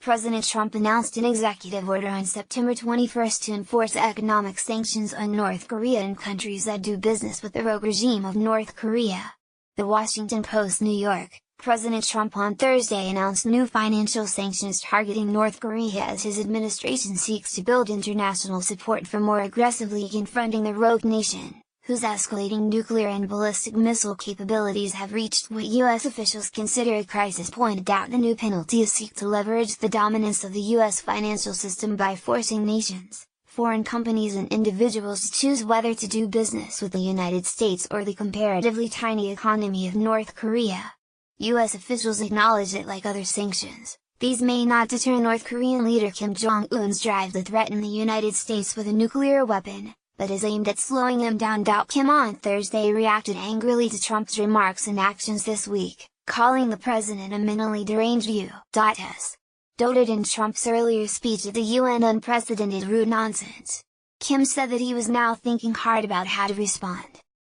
President Trump announced an executive order on September 21 to enforce economic sanctions on North Korea and countries that do business with the rogue regime of North Korea. The Washington Post, New York. President Trump on Thursday announced new financial sanctions targeting North Korea as his administration seeks to build international support for more aggressively confronting the rogue nation, whose escalating nuclear and ballistic missile capabilities have reached what U.S. officials consider a crisis. Pointed out the new penalties seek to leverage the dominance of the U.S. financial system by forcing nations, foreign companies and individuals to choose whether to do business with the United States or the comparatively tiny economy of North Korea. U.S. officials acknowledge that like other sanctions, these may not deter North Korean leader Kim Jong-un's drive to threaten the United States with a nuclear weapon, but is aimed at slowing him down. Kim on Thursday reacted angrily to Trump's remarks and actions this week, calling the president a mentally deranged U.S. dotard in Trump's earlier speech at the UN unprecedented rude nonsense. Kim said that he was now thinking hard about how to respond.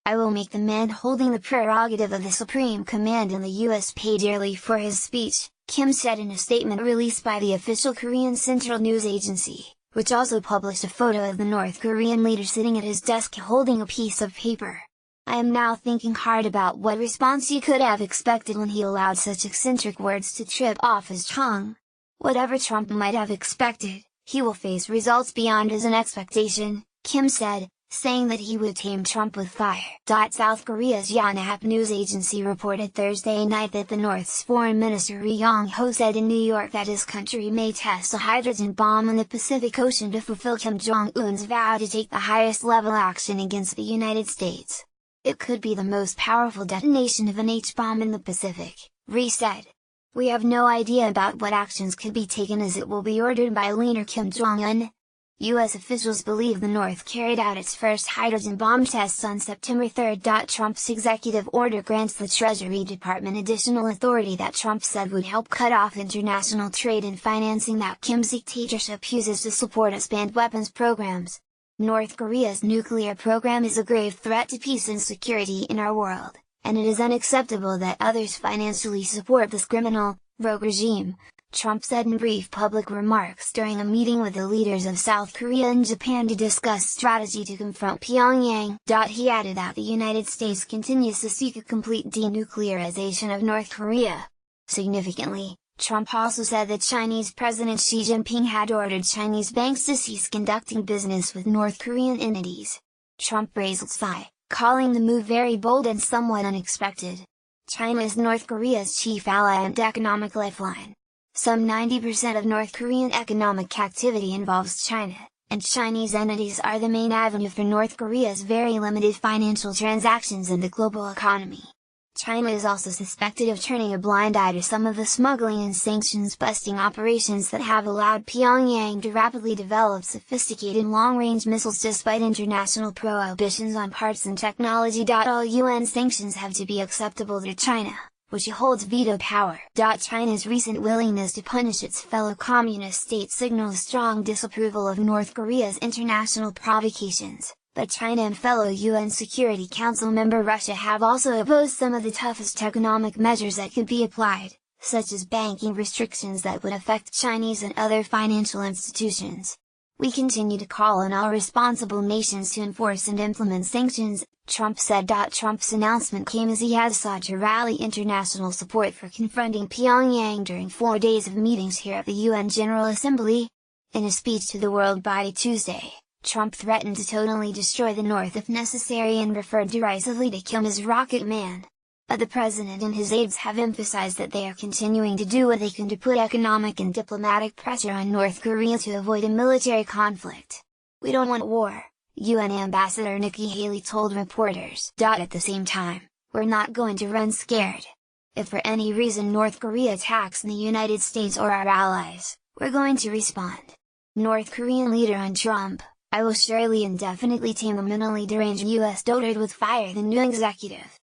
"I will make the man holding the prerogative of the supreme command in the U.S. pay dearly for his speech," Kim said in a statement released by the official Korean Central News Agency, which also published a photo of the North Korean leader sitting at his desk holding a piece of paper. "I am now thinking hard about what response you could have expected when he allowed such eccentric words to trip off his tongue. Whatever Trump might have expected, he will face results beyond his own expectation," Kim said, saying that he would tame Trump with fire. South Korea's Yonhap news agency reported Thursday night that the North's Foreign Minister Ri Yong-ho said in New York that his country may test a hydrogen bomb in the Pacific Ocean to fulfill Kim Jong-un's vow to take the highest level action against the United States. "It could be the most powerful detonation of an H-bomb in the Pacific," Ri said. "We have no idea about what actions could be taken as it will be ordered by leader Kim Jong-un." U.S. officials believe the North carried out its first hydrogen bomb tests on September 3. Trump's executive order grants the Treasury Department additional authority that Trump said would help cut off international trade and financing that Kim's dictatorship uses to support its banned weapons programs. "North Korea's nuclear program is a grave threat to peace and security in our world, and it is unacceptable that others financially support this criminal, rogue regime," Trump said in brief public remarks during a meeting with the leaders of South Korea and Japan to discuss strategy to confront Pyongyang. He added that the United States continues to seek a complete denuclearization of North Korea. Significantly, Trump also said that Chinese President Xi Jinping had ordered Chinese banks to cease conducting business with North Korean entities. Trump raised its eye, calling the move very bold and somewhat unexpected. China is North Korea's chief ally and economic lifeline. Some 90% of North Korean economic activity involves China, and Chinese entities are the main avenue for North Korea's very limited financial transactions in the global economy. China is also suspected of turning a blind eye to some of the smuggling and sanctions-busting operations that have allowed Pyongyang to rapidly develop sophisticated long-range missiles despite international prohibitions on parts and technology. All UN sanctions have to be acceptable to China, which holds veto power. China's recent willingness to punish its fellow communist states signals strong disapproval of North Korea's international provocations, but China and fellow UN Security Council member Russia have also opposed some of the toughest economic measures that could be applied, such as banking restrictions that would affect Chinese and other financial institutions. "We continue to call on all responsible nations to enforce and implement sanctions," Trump said. Trump's announcement came as he has sought to rally international support for confronting Pyongyang during 4 days of meetings here at the UN General Assembly. In a speech to the world body Tuesday, Trump threatened to totally destroy the North if necessary and referred derisively to Kim as Rocket Man. But the president and his aides have emphasized that they are continuing to do what they can to put economic and diplomatic pressure on North Korea to avoid a military conflict. "We don't want war," UN Ambassador Nikki Haley told reporters. At the same time, "We're not going to run scared. If for any reason North Korea attacks the United States or our allies, we're going to respond." North Korean leader on Trump, "I will surely and definitely tame the mentally deranged U.S. dotard with fire," the new executive